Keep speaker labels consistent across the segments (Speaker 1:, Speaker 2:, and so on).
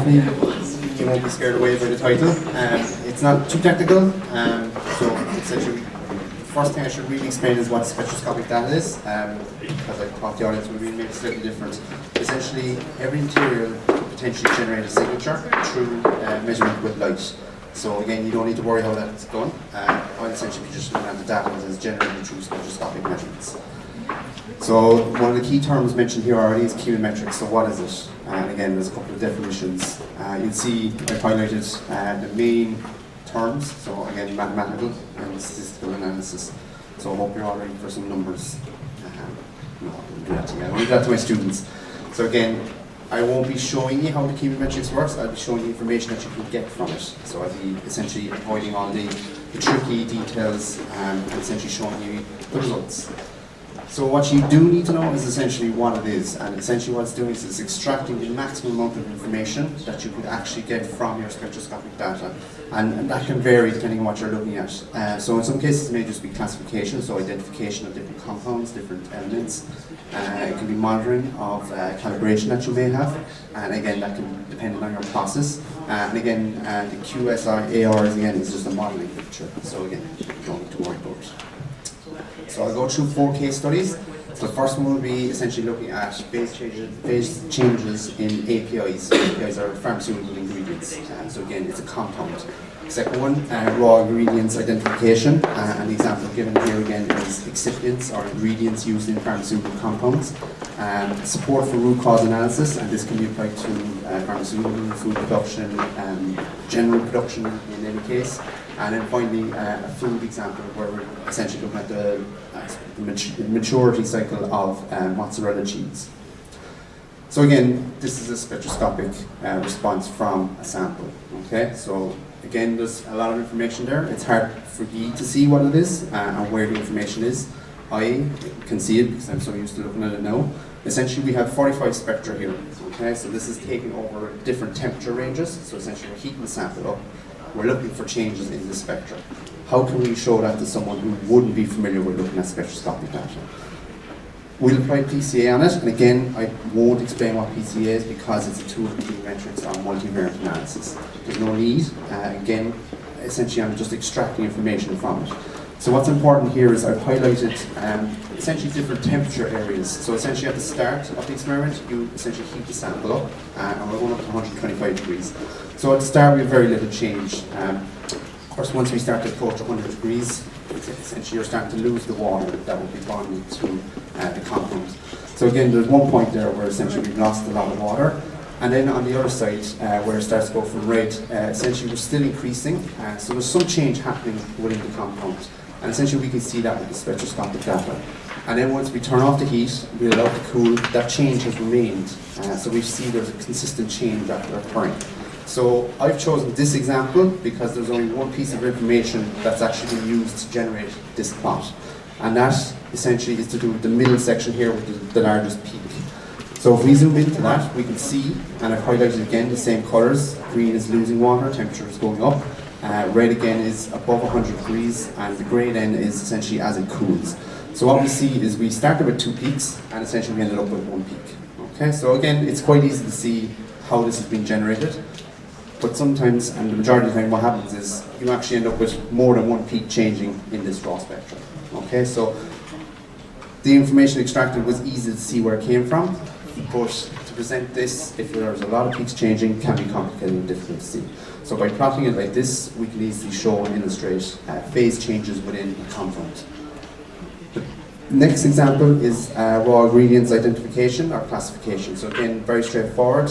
Speaker 1: hopefully you won't be scared away by the title. It's not too technical, so essentially the first thing I should really explain is what spectroscopic data is, because I thought the audience would be maybe slightly different. Essentially, every material could potentially generate a signature through measurement with light. So again, you don't need to worry how that's done. I'll essentially be just looking at the data that is generated through spectroscopic measurements. So one of the key terms mentioned here already is chemometrics. So what is it? And again, there's a couple of definitions. You'll see I've highlighted the main terms. So again, mathematical and statistical analysis. So I hope you're all ready for some numbers. No, I won't do that to me. I will leave that to my students. So again, I won't be showing you how the chemometrics works. I'll be showing you information that you can get from it. So I'll be essentially avoiding all the tricky details and essentially showing you the results. So what you do need to know is essentially what it is, and essentially what it's doing is it's extracting the maximum amount of information that you could actually get from your spectroscopic data, and that can vary depending on what you're looking at. So in some cases it may just be classification, so identification of different compounds, different elements. It can be monitoring of calibration that you may have, and again that can depend on your process. And again, the QSR-AR is just a modeling picture, so again, you don't need to worry about it. So I'll go through 4 case studies. So the first one will be essentially looking at phase changes in APIs. APIs are pharmaceutical ingredients. So again, it's a compound. Second one, raw ingredients identification. And the example given here again is excipients or ingredients used in pharmaceutical compounds. Support for root cause analysis, and this can be applied to pharmaceutical, food production, general production in any case. And then finally, a food example where we're essentially looking at the maturity cycle of mozzarella cheese. So again, this is a spectroscopic response from a sample. Okay, so again, there's a lot of information there. It's hard for you to see what it is and where the information is. I can see it because I'm so used to looking at it now. Essentially, we have 45 spectra here. Okay, so this is taking over different temperature ranges. So essentially, we're heating the sample up. We're looking for changes in the spectra. How can we show that to someone who wouldn't be familiar with looking at spectroscopic data? We'll apply PCA on it, and again, I won't explain what PCA is because it's a tool of chemometrics or multivariate analysis. There's no need. Again, essentially, I'm just extracting information from it. So what's important here is I've highlighted essentially different temperature areas. So essentially at the start of the experiment, you essentially heat the sample up, and we're going up to 125 degrees. So at the start we have very little change. Of course, once we start to approach 100 degrees, essentially you're starting to lose the water that will be bonded to the compound. So again, there's one point there where essentially we've lost a lot of water. And then on the other side, where it starts to go from red, essentially we're still increasing. So there's some change happening within the compound. And essentially we can see that with the spectroscopic data. And then once we turn off the heat, we allow it to cool, that change has remained. So we see there's a consistent change after occurring. So I've chosen this example because there's only one piece of information that's actually been used to generate this plot. And that essentially is to do with the middle section here with the largest peak. So if we zoom into that, we can see, and I've highlighted again the same colours. Green is losing water, temperature is going up. Red again is above 100 degrees, and the grey then is essentially as it cools. So what we see is we started with 2 peaks, and essentially we ended up with 1 peak. Okay, so again, it's quite easy to see how this has been generated. But sometimes, and the majority of the time, what happens is you actually end up with more than 1 peak changing in this raw spectrum. Okay, so the information extracted was easy to see where it came from, but to present this, if there's a lot of peaks changing, can be complicated and difficult to see. So by plotting it like this, we can easily show and illustrate phase changes within a compound. The next example is raw ingredients identification or classification. So again, very straightforward.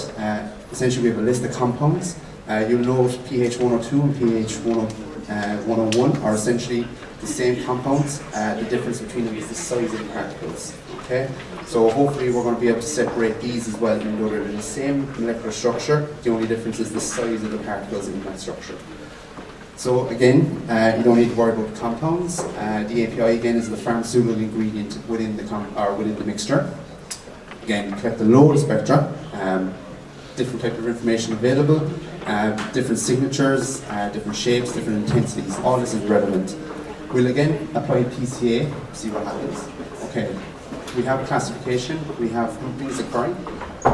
Speaker 1: Essentially, we have a list of compounds. You'll note pH 102 and pH 101 are essentially the same compounds. The difference between them is the size of the particles. Okay, so hopefully we're going to be able to separate these as well, even though they're the same molecular structure. The only difference is the size of the particles in that structure. So again, you don't need to worry about the compounds. The API again is the pharmaceutical ingredient within the mixture. Again, collect the load spectra, different type of information available, different signatures, different shapes, different intensities. All this is relevant. We'll again apply PCA, see what happens. Okay, we have a classification, we have groupings occurring,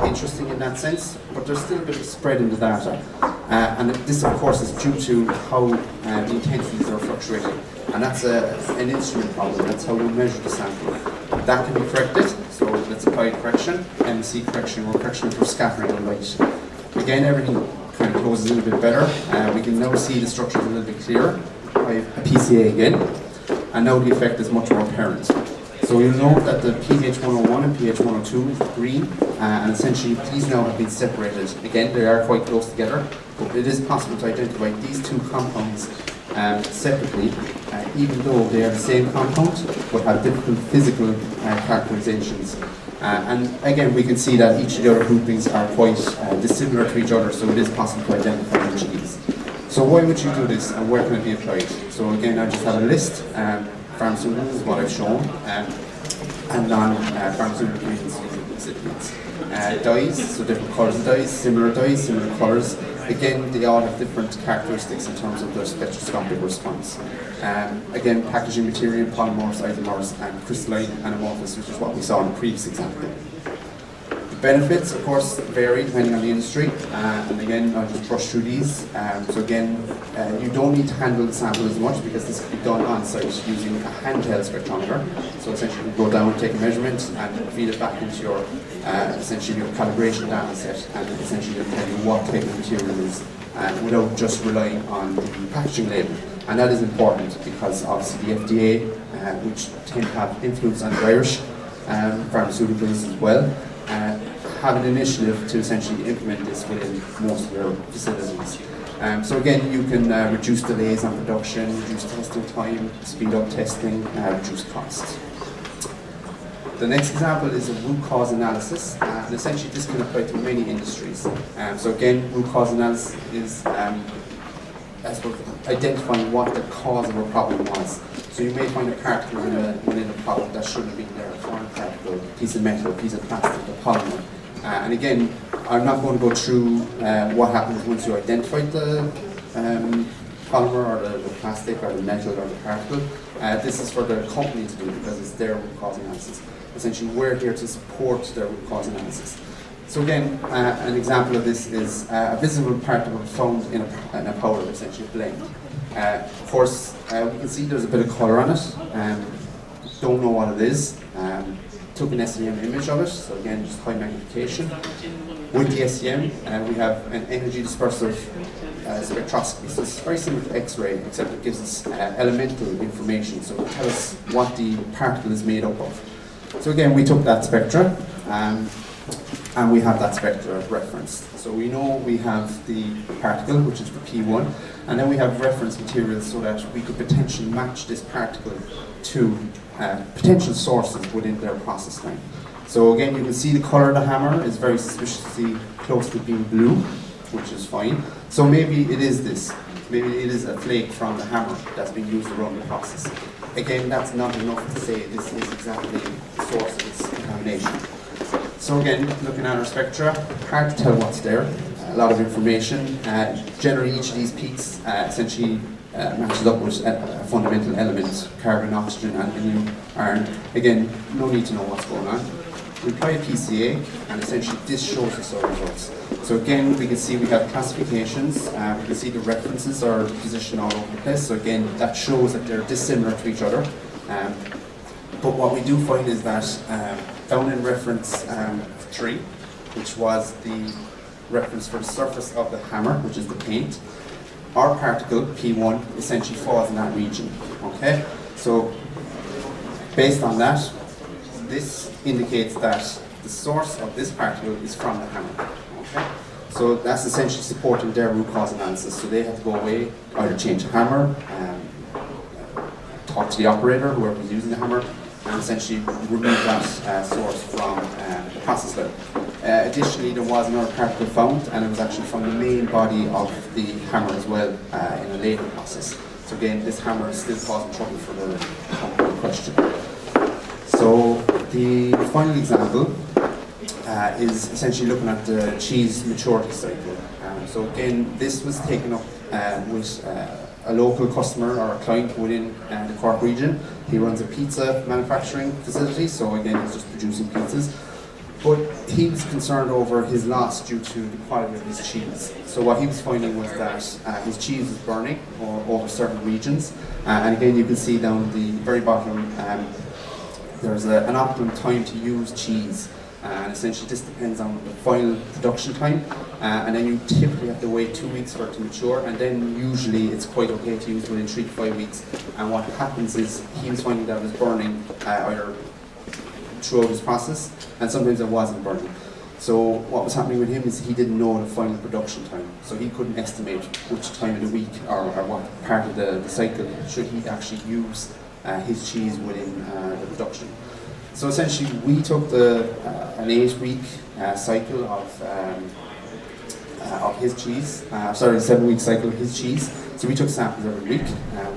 Speaker 1: interesting in that sense, but there's still a bit of spread in the data. And this, of course, is due to how the intensities are fluctuating. And that's an instrument problem, that's how we measure the sample. That can be corrected, so let's apply correction, MC correction, or correction for scattering of light. Again, everything kind of goes a little bit better. We can now see the structure a little bit clearer. I have a PCA again, and now the effect is much more apparent. So you'll note that the pH 101 and pH 102 is green, and essentially these now have been separated. Again, they are quite close together, but it is possible to identify these two compounds separately, even though they are the same compound, but have different physical characterizations. And again, we can see that each of the other groupings are quite dissimilar to each other, so it is possible to identify each of these. So why would you do this, and where can it be applied? So again, I just have a list. Pharmaceuticals is what I've shown, and non-pharmaceutical excipients. Dyes, so different colours of dyes, similar colours. Again, they all have different characteristics in terms of their spectroscopic response. Again, packaging material, polymorphs, isomorphs, and crystalline anamorphous, which is what we saw in the previous example. The benefits, of course, vary depending on the industry, and again, I'll just brush through these. So again, you don't need to handle the sample as much because this can be done on site using a handheld spectrometer. So essentially, you go down, take a measurement, and feed it back into your essentially your calibration data set, and essentially it'll tell you what type of material it is, without just relying on the packaging label. And that is important because obviously the FDA, which tend to have influence on the Irish pharmaceuticals as well, have an initiative to essentially implement this within most of their facilities. So again, you can reduce delays on production, reduce testing time, speed up testing, reduce costs. The next example is a root cause analysis, and essentially this can apply to many industries. So again, root cause analysis is identifying what the cause of a problem was. So you may find a particle within a product that shouldn't have been there, a foreign particle, a piece of metal, a piece of plastic, a polymer. And again, I'm not going to go through what happens once you identify the polymer or the plastic or the metal or the particle. This is for the company to do because it's their root cause analysis. Essentially, we're here to support their root cause analysis. So again, an example of this is a visible particle found in a powder, essentially a blend. Of course, we can see there's a bit of colour on it. Don't know what it is. Took an SEM image of it, so again, just high magnification. With the SEM, we have an energy dispersive spectroscopy. So it's very similar to X-ray, except it gives us elemental information, so it will tell us what the particle is made up of. So again, we took that spectra, and we have that spectra referenced. So we know we have the particle, which is the P1, and then we have reference materials so that we could potentially match this particle to potential sources within their process line. So again, you can see the colour of the hammer is very suspiciously close to being blue, which is fine. So maybe it is this. Maybe it is a flake from the hammer that's been used to run the process. Again, that's not enough to say this is exactly the source of this contamination. So again, looking at our spectra, hard to tell what's there. A lot of information. Generally, each of these peaks essentially matches up with a fundamental element, carbon, oxygen, aluminium, iron. Again, no need to know what's going on. We apply a PCA, and essentially this shows us our results. So again, we can see we have classifications. We can see the references are positioned all over the place. So again, that shows that they're dissimilar to each other. But what we do find is that down in reference 3, which was the reference for the surface of the hammer, which is the paint, our particle, P1, essentially falls in that region. Okay? So, based on that, this indicates that the source of this particle is from the hammer. Okay? So that's essentially supporting their root cause analysis. So they have to go away, either change the hammer, talk to the operator, whoever's using the hammer, and essentially remove that source from the process line. Additionally, there was another particle found, and it was actually from the main body of the hammer as well in a later process. So again, this hammer is still causing trouble for the company in question. So the final example is essentially looking at the cheese maturity cycle. So again, this was taken up with a local customer or a client within the Cork region. He runs a pizza manufacturing facility, so again, he's just producing pizzas. But he was concerned over his loss due to the quality of his cheese. So what he was finding was that his cheese was burning over certain regions. And again, you can see down the very bottom, there's an optimum time to use cheese. And essentially this depends on the final production time. And then you typically have to wait 2 weeks for it to mature. And then usually it's quite okay to use within 3 to 5 weeks. And what happens is he was finding that it was burning either throughout his process, and sometimes it wasn't burning. So what was happening with him is he didn't know the final production time, so he couldn't estimate which time of the week or what part of the cycle should he actually use his cheese within the production. So essentially we took an 8-week cycle of his cheese, 7-week cycle of his cheese. So we took samples every week,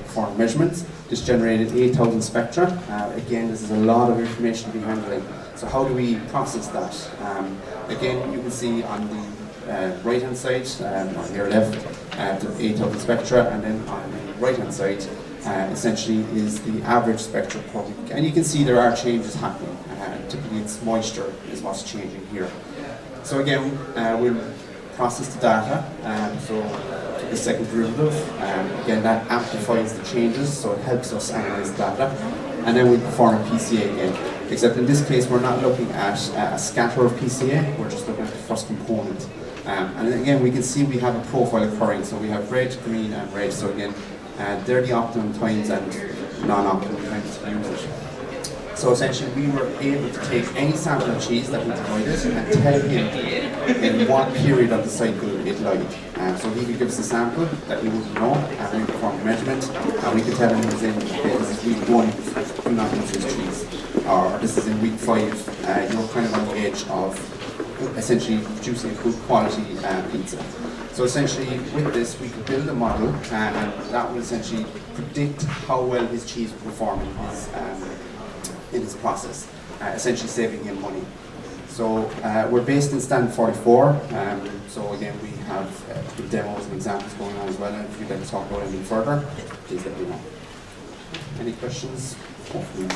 Speaker 1: performed measurements. This generated 8,000 spectra. Again, this is a lot of information to be handling. So how do we process that? Again, you can see on the right-hand side, on your left, the 8,000 spectra, and then on the right-hand side, essentially is the average spectra per week. And you can see there are changes happening. Typically it's moisture is what's changing here. So again, we'll process the data. So the second derivative, again that amplifies the changes, so it helps us analyze the data. And then we perform a PCA again. Except in this case we're not looking at a scatter of PCA, we're just looking at the first component. And then again we can see we have a profile occurring, so we have red, green and red. So again, they're the optimum times and non-optimum times to use it. So essentially we were able to take any sample of cheese that we provided and tell him in what period of the cycle it lied. So he could give us a sample that we wouldn't know, and we performed a measurement, and we could tell him it was in this is week 1, do not use his cheese, or this is in week 5, you're kind of on the edge of essentially producing a good quality pizza. So essentially with this we could build a model and that will essentially predict how well his cheese will perform in his process, essentially saving him money. So we're based in stand 44, so again we have the demos and examples going on as well, and if you'd like to talk about anything further, please let me know. Any questions? Hopefully.